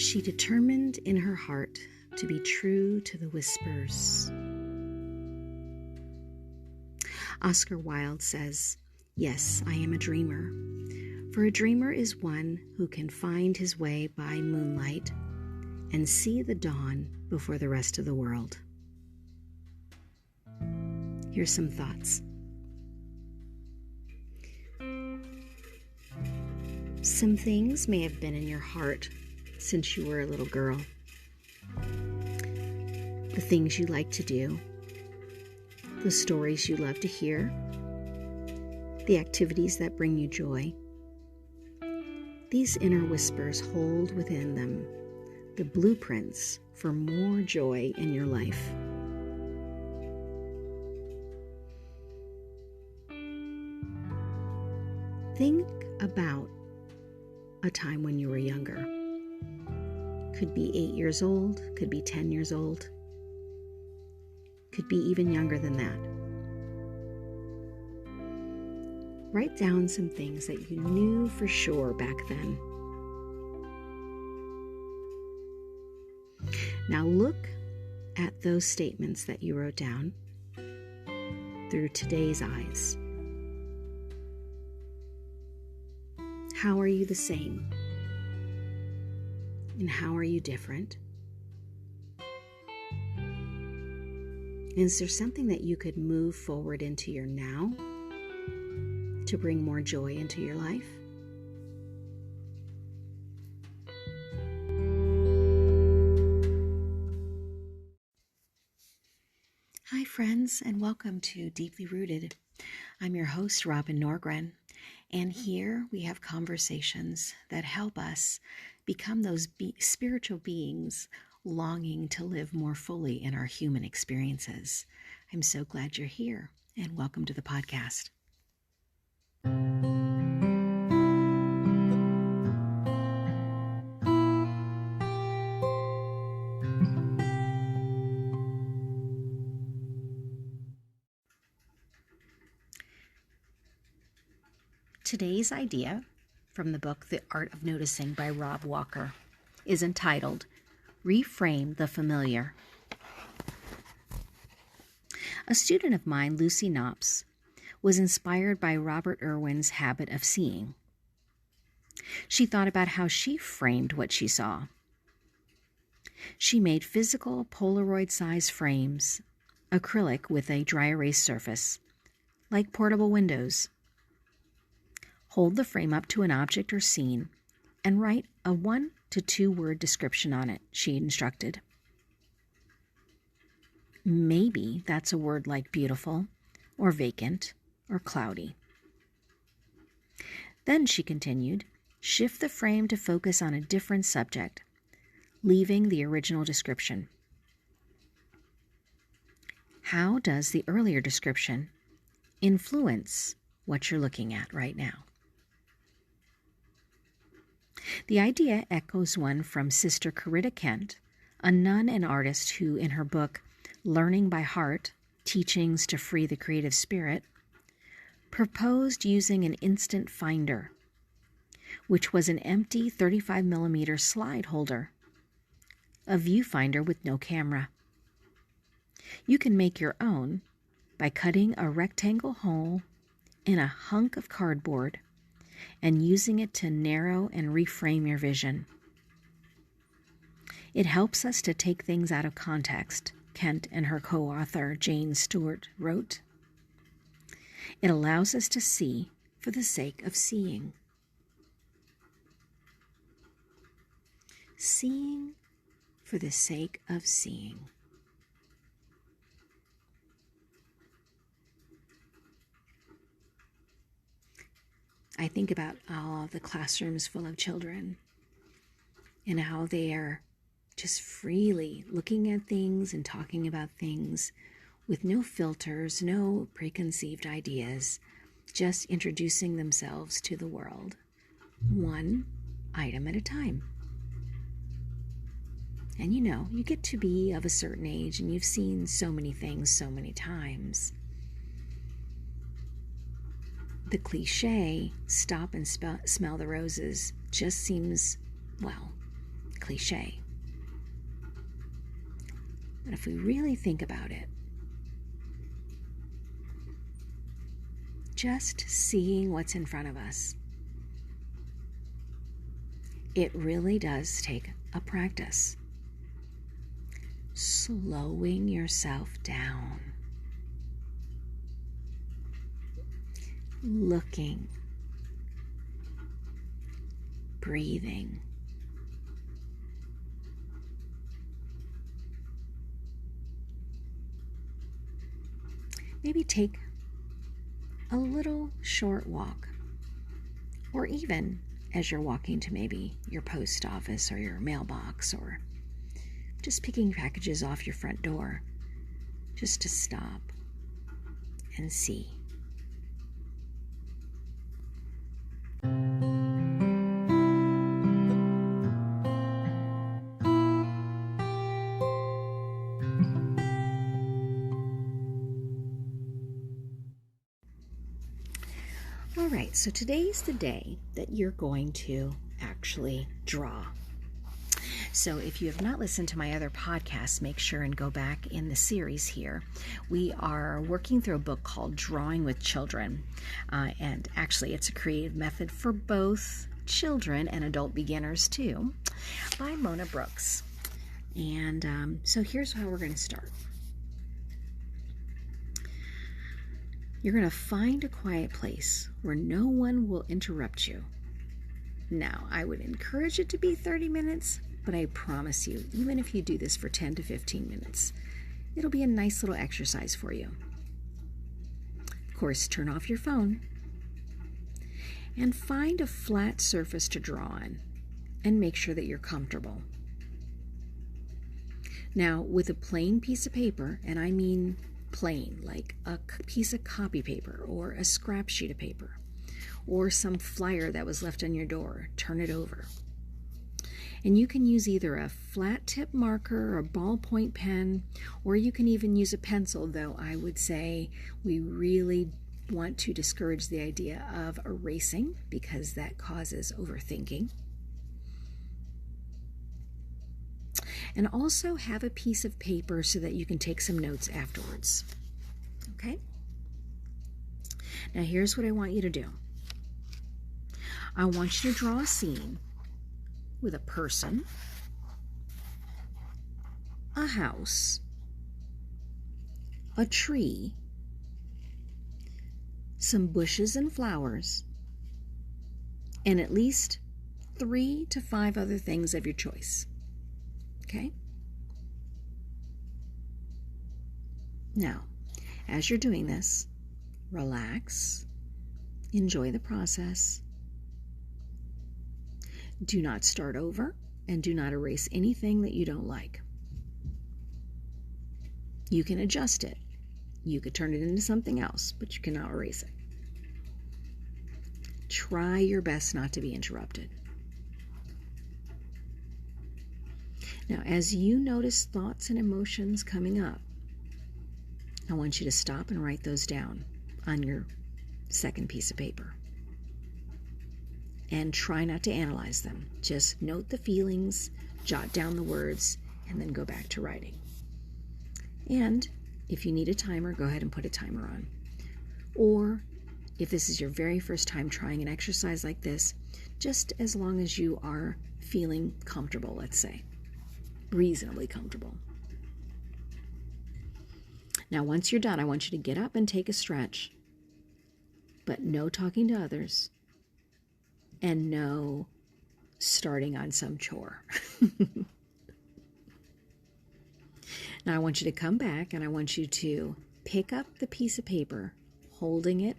She determined in her heart to be true to the whispers. Oscar Wilde says, "Yes, I am a dreamer, for a dreamer is one who can find his way by moonlight and see the dawn before the rest of the world." Here's some thoughts. Some things may have been in your heart since you were a little girl. The things you like to do, the stories you love to hear, the activities that bring you joy. These inner whispers hold within them the blueprints for more joy in your life. Think about a time when you were younger. Could be 8 years old, could be 10 years old, could be even younger than that. Write down some things that you knew for sure back then. Now look at those statements that you wrote down through today's eyes. How are you the same? And how are you different? Is there something that you could move forward into your now to bring more joy into your life? Hi friends, and welcome to Deeply Rooted. I'm your host, Robin Norgren, and here we have conversations that help us become those spiritual beings longing to live more fully in our human experiences. I'm so glad you're here, and welcome to the podcast. Today's idea from the book The Art of Noticing by Rob Walker is entitled Reframe the Familiar. A student of mine, Lucy Knops, was inspired by Robert Irwin's habit of seeing. She thought about how she framed what she saw. She made physical Polaroid-size frames, acrylic with a dry erase surface, like portable windows. Hold the frame up to an object or scene and write a 1 to 2 word description on it, she instructed. Maybe that's a word like beautiful, or vacant, or cloudy. Then, she continued, shift the frame to focus on a different subject, leaving the original description. How does the earlier description influence what you're looking at right now? The idea echoes one from Sister Corita Kent, a nun and artist who, in her book, Learning by Heart, Teachings to Free the Creative Spirit, proposed using an instant finder, which was an empty 35mm slide holder, a viewfinder with no camera. You can make your own by cutting a rectangle hole in a hunk of cardboard and using it to narrow and reframe your vision. It helps us to take things out of context, Kent and her co-author Jane Stewart wrote. It allows us to see for the sake of seeing. Seeing for the sake of seeing. I think about all the classrooms full of children and how they are just freely looking at things and talking about things with no filters, no preconceived ideas, just introducing themselves to the world, one item at a time. And you get to be of a certain age and you've seen so many things so many times. The cliche, stop and smell the roses, just seems, cliche. But if we really think about it, just seeing what's in front of us, it really does take a practice. Slowing yourself down. Looking. Breathing. Maybe take a little short walk, or even as you're walking to maybe your post office or your mailbox, or just picking packages off your front door, just to stop and see. All right, so today's the day that you're going to actually draw. So if you have not listened to my other podcasts, make sure and go back in the series here. We are working through a book called Drawing with Children. And actually, it's a creative method for both children and adult beginners too, by Mona Brooks. And so here's how we're going to start. You're going to find a quiet place where no one will interrupt you. Now, I would encourage it to be 30 minutes, but I promise you, even if you do this for 10 to 15 minutes, it'll be a nice little exercise for you. Of course, turn off your phone and find a flat surface to draw on and make sure that you're comfortable. Now, with a plain piece of paper, and I mean plain, like a piece of copy paper or a scrap sheet of paper or some flyer that was left on your door, turn it over. And you can use either a flat tip marker or a ballpoint pen, or you can even use a pencil, though I would say we really want to discourage the idea of erasing because that causes overthinking. And also have a piece of paper so that you can take some notes afterwards. Okay? Now here's what I want you to do. I want you to draw a scene with a person, a house, a tree, some bushes and flowers, and at least 3 to 5 other things of your choice. Okay? Now, as you're doing this, relax, enjoy the process. Do not start over and do not erase anything that you don't like. You can adjust it. You could turn it into something else, but you cannot erase it. Try your best not to be interrupted. Now, as you notice thoughts and emotions coming up, I want you to stop and write those down on your second piece of paper. And try not to analyze them. Just note the feelings, jot down the words, and then go back to writing. And if you need a timer, go ahead and put a timer on. Or if this is your very first time trying an exercise like this, just as long as you are feeling comfortable, let's say. Reasonably comfortable. Now, once you're done, I want you to get up and take a stretch. But no talking to others. And no starting on some chore. Now I want you to come back and I want you to pick up the piece of paper, holding it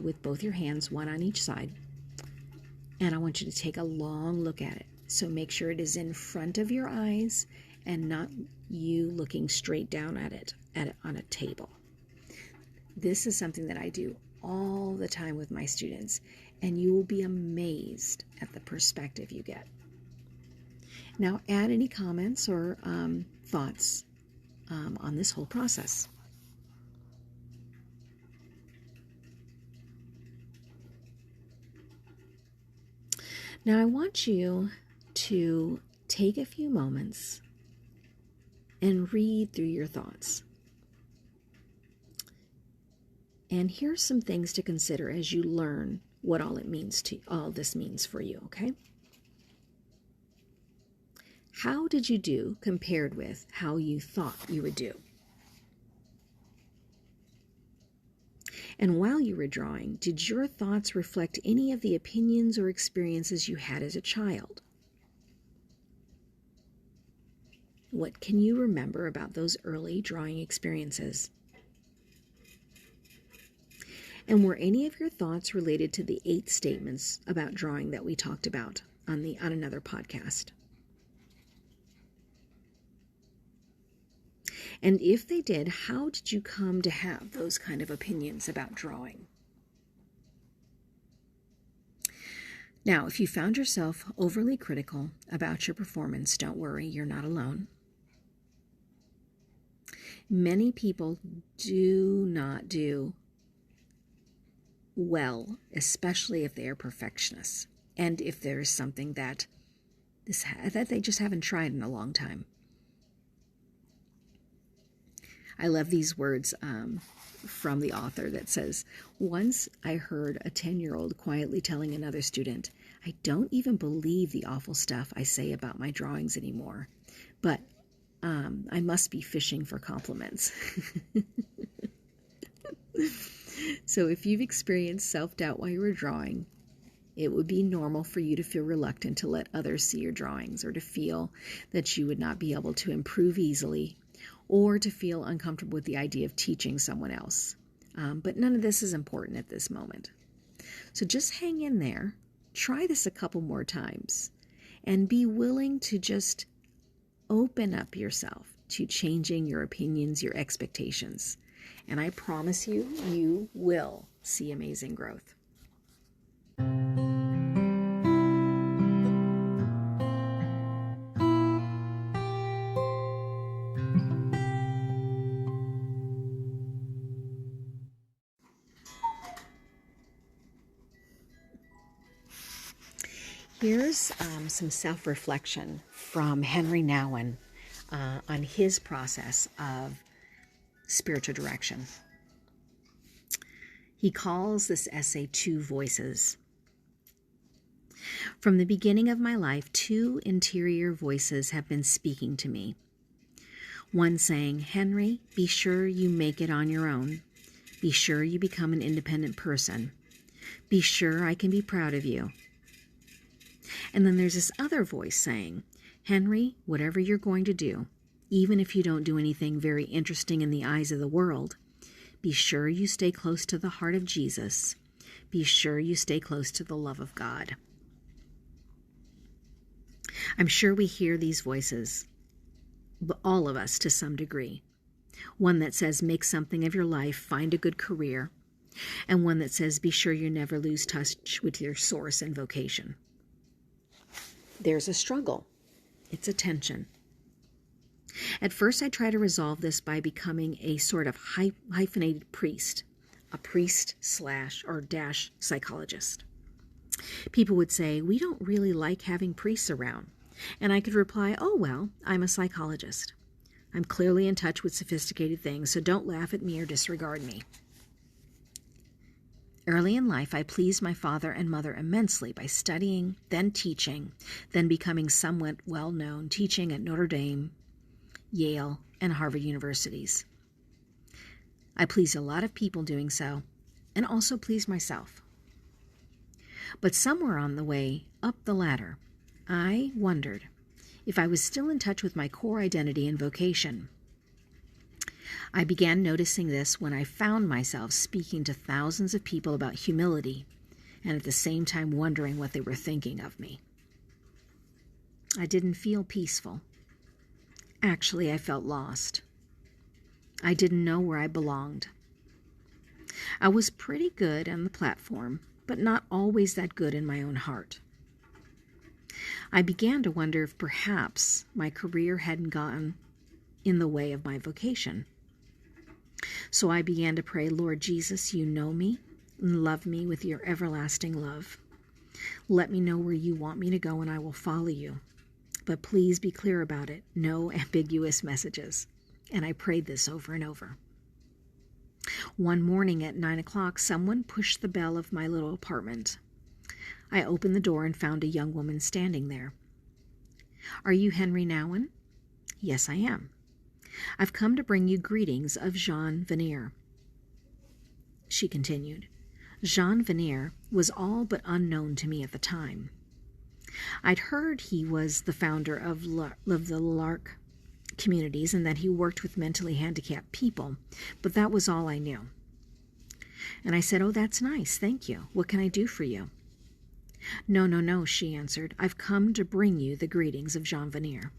with both your hands, one on each side. And I want you to take a long look at it. So make sure it is in front of your eyes and not you looking straight down at it on a table. This is something that I do all the time with my students, and you will be amazed at the perspective you get. Now, add any comments or thoughts on this whole process. Now, I want you to take a few moments and read through your thoughts. And here's some things to consider as you learn what all this means for you, okay? How did you do compared with how you thought you would do? And while you were drawing, did your thoughts reflect any of the opinions or experiences you had as a child? What can you remember about those early drawing experiences? And were any of your thoughts related to the 8 statements about drawing that we talked about on another podcast? And if they did, how did you come to have those kind of opinions about drawing? Now, if you found yourself overly critical about your performance, don't worry, you're not alone. Many people do not do well, especially if they are perfectionists, and if there is something that they just haven't tried in a long time. I love these words from the author that says, "Once I heard a 10-year-old quietly telling another student, 'I don't even believe the awful stuff I say about my drawings anymore, but I must be fishing for compliments.'" So if you've experienced self-doubt while you were drawing, it would be normal for you to feel reluctant to let others see your drawings, or to feel that you would not be able to improve easily, or to feel uncomfortable with the idea of teaching someone else. But none of this is important at this moment. So just hang in there, try this a couple more times, and be willing to just open up yourself to changing your opinions, your expectations. And I promise you, you will see amazing growth. Here's some self-reflection from Henry Nouwen on his process of spiritual direction. He calls this essay 2 Voices. From the beginning of my life, 2 interior voices have been speaking to me. One saying, "Henry, be sure you make it on your own. Be sure you become an independent person. Be sure I can be proud of you." And then there's this other voice saying, "Henry, whatever you're going to do, even if you don't do anything very interesting in the eyes of the world, be sure you stay close to the heart of Jesus. Be sure you stay close to the love of God." I'm sure we hear these voices, all of us to some degree. One that says, make something of your life, find a good career. And one that says, be sure you never lose touch with your source and vocation. There's a struggle. It's a tension. At first, I try to resolve this by becoming a sort of hyphenated priest, a priest / psychologist. People would say, "We don't really like having priests around." And I could reply, "Oh, well, I'm a psychologist. I'm clearly in touch with sophisticated things, so don't laugh at me or disregard me." Early in life, I pleased my father and mother immensely by studying, then teaching, then becoming somewhat well-known, teaching at Notre Dame, Yale, and Harvard universities. I pleased a lot of people doing so, and also pleased myself. But somewhere on the way up the ladder, I wondered if I was still in touch with my core identity and vocation. I began noticing this when I found myself speaking to thousands of people about humility, and at the same time wondering what they were thinking of me. I didn't feel peaceful. Actually, I felt lost. I didn't know where I belonged. I was pretty good on the platform, but not always that good in my own heart. I began to wonder if perhaps my career hadn't gotten in the way of my vocation. So I began to pray, "Lord Jesus, you know me and love me with your everlasting love. Let me know where you want me to go and I will follow you. But please be clear about it. No ambiguous messages. And I prayed this over and over. One morning at 9 o'clock, someone pushed the bell of my little apartment. I opened the door and found a young woman standing there. Are you Henry Nouwen? Yes, I am. I've come to bring you greetings of Jean Vanier. She continued. Jean Vanier was all but unknown to me at the time. I'd heard he was the founder of the Lark communities and that he worked with mentally handicapped people, but that was all I knew. And I said, oh, that's nice, thank you. What can I do for you? No, she answered. I've come to bring you the greetings of Jean Vanier.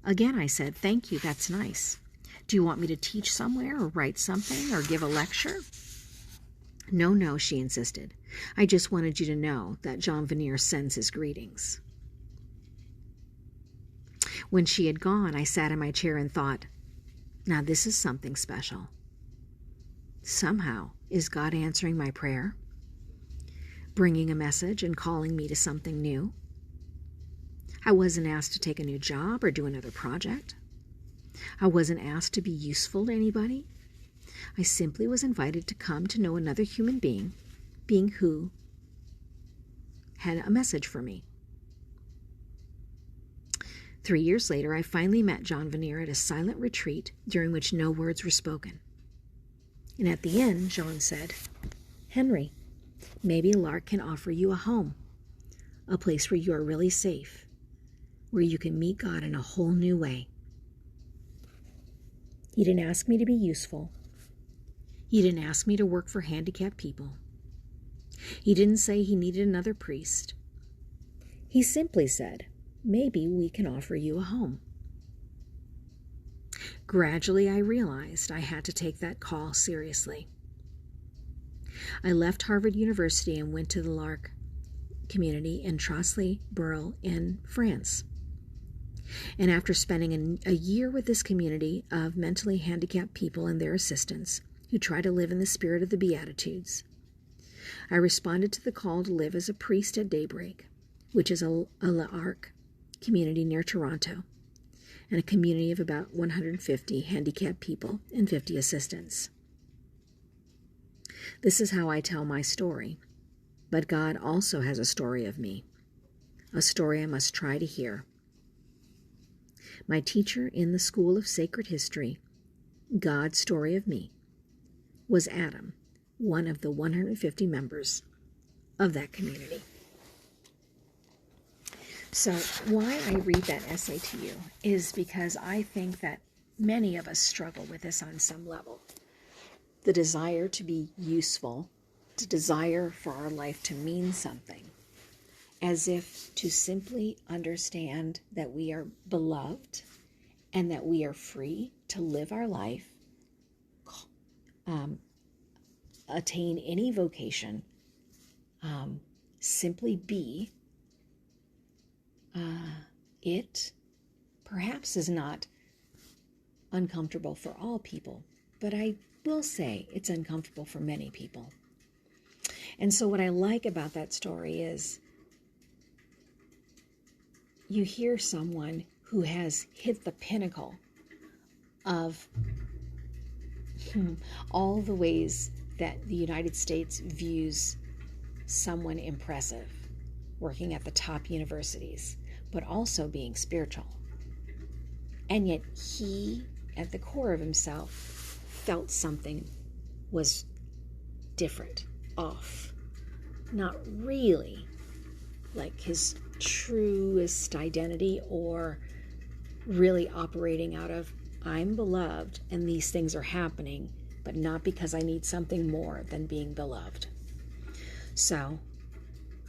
Again, I said, thank you, that's nice. Do you want me to teach somewhere or write something or give a lecture? No, she insisted. I just wanted you to know that Jean Vanier sends his greetings. When she had gone, I sat in my chair and thought, now this is something special. Somehow, is God answering my prayer? Bringing a message and calling me to something new? I wasn't asked to take a new job or do another project. I wasn't asked to be useful to anybody. I simply was invited to come to know another human being who had a message for me. 3 years later, I finally met Jean Vanier at a silent retreat during which no words were spoken. And at the end, Jean said, Henry, maybe Lark can offer you a home, a place where you are really safe, where you can meet God in a whole new way. He didn't ask me to be useful. He didn't ask me to work for handicapped people. He didn't say he needed another priest. He simply said, maybe we can offer you a home. Gradually, I realized I had to take that call seriously. I left Harvard University and went to the Lark community in Trosly-Borough in France. And after spending a year with this community of mentally handicapped people and their assistants who try to live in the spirit of the Beatitudes, I responded to the call to live as a priest at Daybreak, which is a Lark community near Toronto, and a community of about 150 handicapped people and 50 assistants. This is how I tell my story, but God also has a story of me, a story I must try to hear. My teacher in the School of Sacred History, God's story of me, was Adam, one of the 150 members of that community. So why I read that essay to you is because I think that many of us struggle with this on some level. The desire to be useful, the desire for our life to mean something, as if to simply understand that we are beloved and that we are free to live our life, attain any vocation, simply be. It perhaps is not uncomfortable for all people, but I will say it's uncomfortable for many people. And so what I like about that story is you hear someone who has hit the pinnacle of all the ways that the United States views someone impressive, working at the top universities, but also being spiritual. And yet he, at the core of himself, felt something was different, off, not really like his truest identity or really operating out of, I'm beloved and these things are happening, but not because I need something more than being beloved. So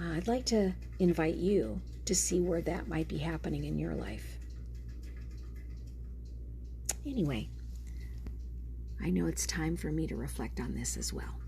I'd like to invite you to see where that might be happening in your life. Anyway, I know it's time for me to reflect on this as well.